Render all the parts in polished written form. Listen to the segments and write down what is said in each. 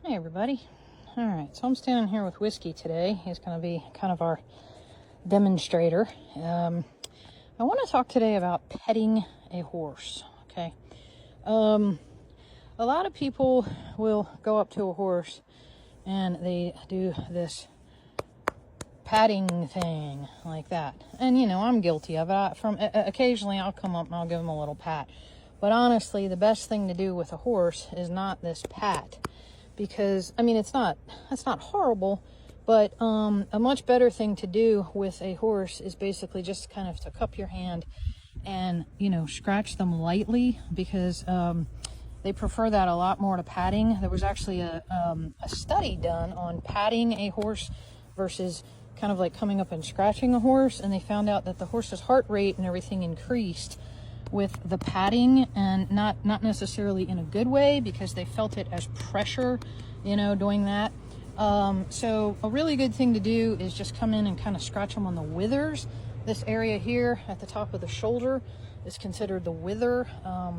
Hey everybody. All right, so I'm standing here with Whiskey today. He's going to be kind of our demonstrator. I want to talk today about petting a horse, okay? A lot of people will go up to a horse and they do this patting thing like that. And, you know, I'm guilty of it. Occasionally I'll come up and I'll give him a little pat. But honestly, the best thing to do with a horse is not this pat. Because, I mean, that's not horrible, but a much better thing to do with a horse is basically just kind of to cup your hand and, you know, scratch them lightly, because they prefer that a lot more to patting. There was actually a study done on patting a horse versus kind of like coming up and scratching a horse, and they found out that the horse's heart rate and everything increased with the patting, and not necessarily in a good way, because they felt it as pressure, you know, doing that. So a really good thing to do is just come in and kind of scratch them on the withers. This area here at the top of the shoulder is considered the wither. I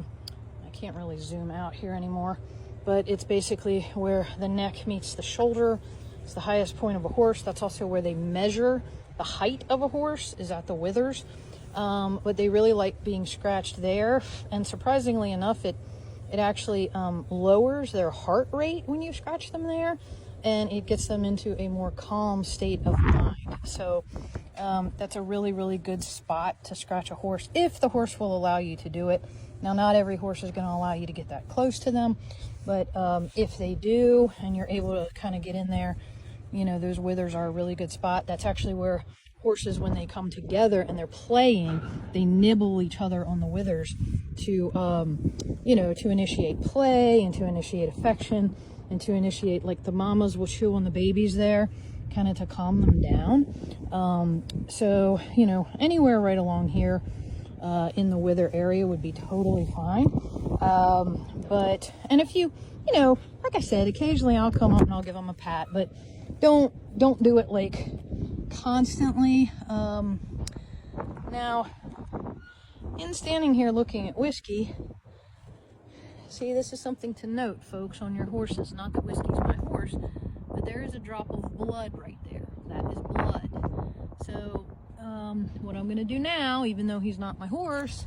can't really zoom out here anymore, but it's basically where the neck meets the shoulder. It's the highest point of a horse. That's also where they measure the height of a horse, is at the withers. But they really like being scratched there, and surprisingly enough, it actually lowers their heart rate when you scratch them there, and it gets them into a more calm state of mind. So that's a really good spot to scratch a horse, if the horse will allow you to do it. Now, not every horse is going to allow you to get that close to them, but if they do and you're able to kind of get in there, you know, those withers are a really good spot. That's actually where horses, when they come together and they're playing, they nibble each other on the withers to, you know, to initiate play and to initiate affection and to initiate, like the mamas will chew on the babies there, kind of to calm them down. So, you know, anywhere right along here in the wither area would be totally fine. And if you know, like I said, occasionally I'll come up and I'll give them a pat, but don't do it like constantly. Now, in standing here looking at Whiskey, see, this is something to note, folks, on your horses. Not that Whiskey's my horse, but there is a drop of blood right there. That is blood. So what I'm going to do now, even though he's not my horse,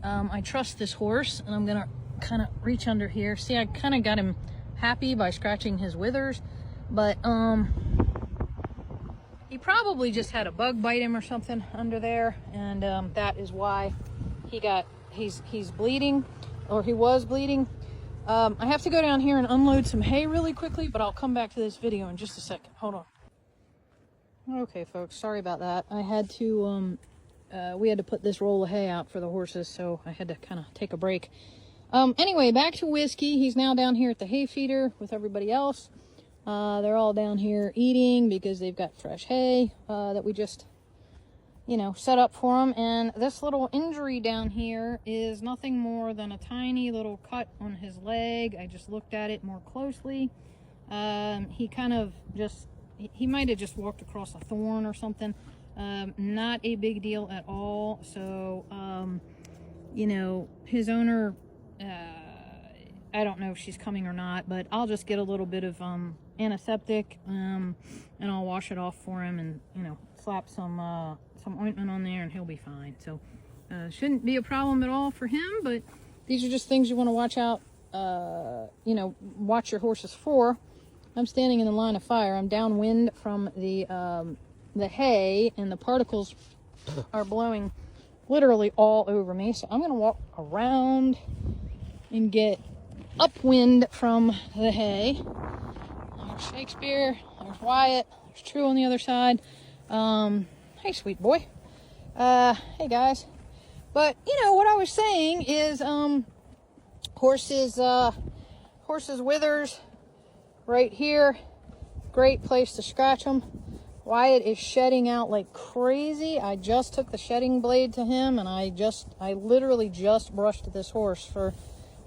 I trust this horse, and I'm going to kind of reach under here. See, I kind of got him happy by scratching his withers, but he probably just had a bug bite him or something under there, and that is why he's bleeding, or he was bleeding. I have to go down here and unload some hay really quickly, but I'll come back to this video in just a second. Hold on. Okay, folks, sorry about that. I had to we had to put this roll of hay out for the horses, so I had to kind of take a break. Anyway, back to Whiskey. He's now down here at the hay feeder with everybody else. They're all down here eating because they've got fresh hay that we just, you know, set up for them. And this little injury down here is nothing more than a tiny little cut on his leg. I just looked at it more closely. He kind of just, he might have just walked across a thorn or something. Not a big deal at all. So, you know, his owner, I don't know if she's coming or not, but I'll just get a little bit of antiseptic, and I'll wash it off for him, and, you know, slap some ointment on there, and he'll be fine. So shouldn't be a problem at all for him, but these are just things you want to watch out, you know, watch your horses for. I'm standing in the line of fire. I'm downwind from the hay, and the particles are blowing literally all over me. So I'm going to walk around and get upwind from the hay. There's Shakespeare, there's Wyatt, there's True on the other side. Hey, sweet boy. Hey, guys. But, you know, what I was saying is, horses withers right here. Great place to scratch them. Wyatt is shedding out like crazy. I just took the shedding blade to him, and I literally just brushed this horse for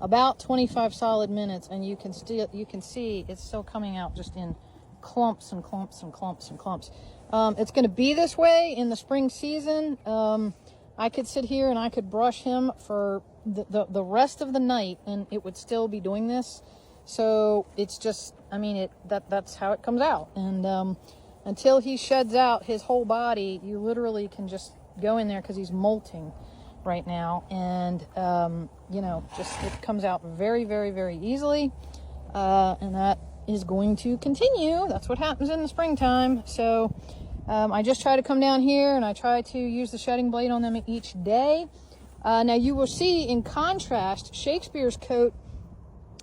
about 25 solid minutes, and you can see it's still coming out just in clumps and clumps and clumps and clumps. It's going to be this way in the spring season. I could sit here and I could brush him for the rest of the night, and it would still be doing this. So it's just, I mean, that's how it comes out. And until he sheds out his whole body, you literally can just go in there because he's molting right now. And, you know, just it comes out very, very, very easily. And that is going to continue. That's what happens in the springtime. So I just try to come down here and I try to use the shedding blade on them each day. Now you will see, in contrast, Shakespeare's coat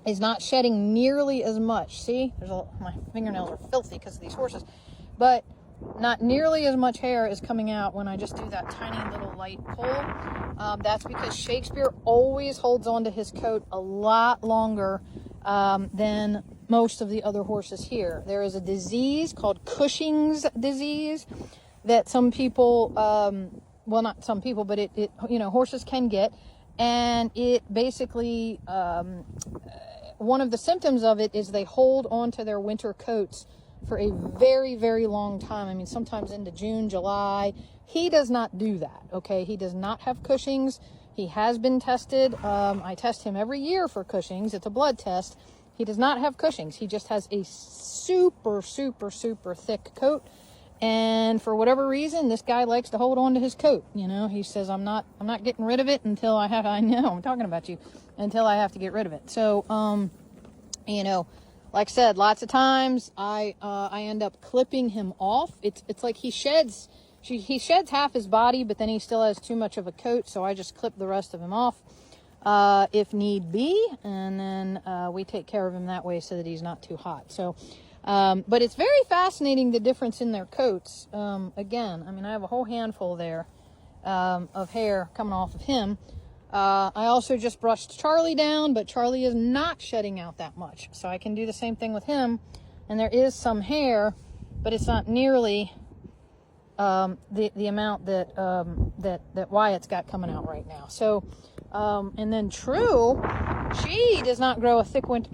is not shedding nearly as much. See, my fingernails are filthy because of these horses, but not nearly as much hair is coming out when I just do that tiny little light pull. That's because Shakespeare always holds on to his coat a lot longer than most of the other horses here. There is a disease called Cushing's disease that some people, well, not some people, but it you know, horses can get, and it basically, one of the symptoms of it is they hold onto their winter coats for a very, very long time. I mean, sometimes into June, July. He does not do that, okay? He does not have Cushing's. He has been tested. I test him every year for Cushing's. It's a blood test. He does not have Cushing's. He just has a super, super, super thick coat. And for whatever reason, this guy likes to hold on to his coat. You know, he says, I'm not getting rid of it until I know, I'm talking about you, until I have to get rid of it. So, you know, like I said, lots of times I end up clipping him off. It's like he sheds half his body, but then he still has too much of a coat. So I just clip the rest of him off, if need be. And then, we take care of him that way so that he's not too hot. So, but it's very fascinating, the difference in their coats. Again, I mean, I have a whole handful there, of hair coming off of him. I also just brushed Charlie down, but Charlie is not shedding out that much. So I can do the same thing with him. And there is some hair, but it's not nearly, the amount that Wyatt's got coming out right now. So, and then True, she does not grow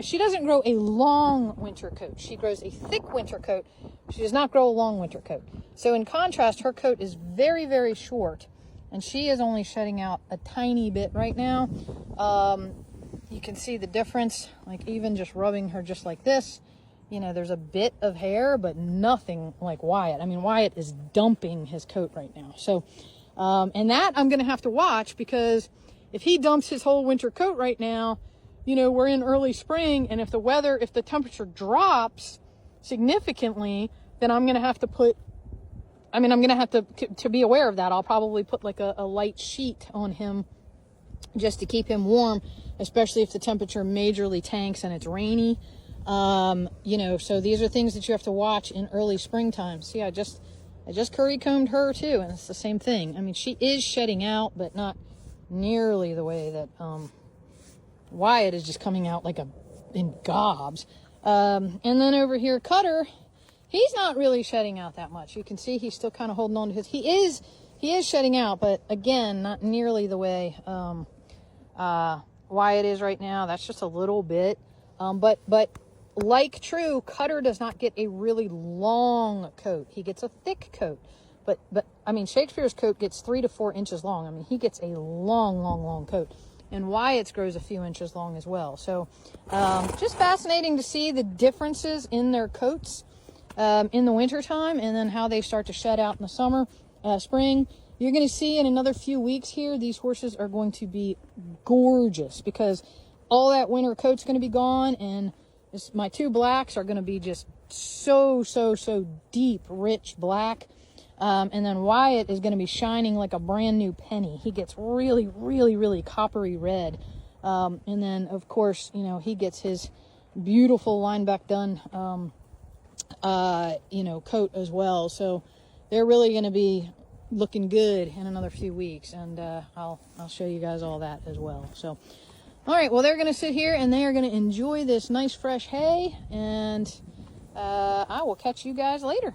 she doesn't grow a long winter coat. She grows a thick winter coat. She does not grow a long winter coat. So in contrast, her coat is very, very short, and she is only shedding out a tiny bit right now. You can see the difference, like even just rubbing her just like this, you know, there's a bit of hair, but nothing like Wyatt. I mean, Wyatt is dumping his coat right now. So, and that I'm going to have to watch, because if he dumps his whole winter coat right now, you know, we're in early spring, and if the temperature drops significantly, then I'm going to have to I'm going to have to be aware of that. I'll probably put like a light sheet on him just to keep him warm, especially if the temperature majorly tanks and it's rainy. You know, so these are things that you have to watch in early springtime. See, I just curry combed her too, and it's the same thing. I mean, she is shedding out, but not nearly the way that Wyatt is just coming out like in gobs. And then over here, Cutter, he's not really shedding out that much. You can see he's still kind of holding on to his. He is shedding out, but again, not nearly the way Wyatt is right now. That's just a little bit. But like True, Cutter does not get a really long coat. He gets a thick coat. But I mean, Shakespeare's coat gets 3 to 4 inches long. I mean, he gets a long coat. And Wyatt's grows a few inches long as well. So just fascinating to see the differences in their coats in the wintertime, and then how they start to shed out in the spring. You're going to see in another few weeks here, these horses are going to be gorgeous, because all that winter coat's going to be gone, and my 2 blacks are going to be just so deep, rich black. And then Wyatt is going to be shining like a brand new penny. He gets really coppery red. And then, of course, you know, he gets his beautiful lineback done, you know, coat as well. So they're really going to be looking good in another few weeks. And I'll show you guys all that as well. So, all right, well, they're going to sit here and they are going to enjoy this nice fresh hay. And I will catch you guys later.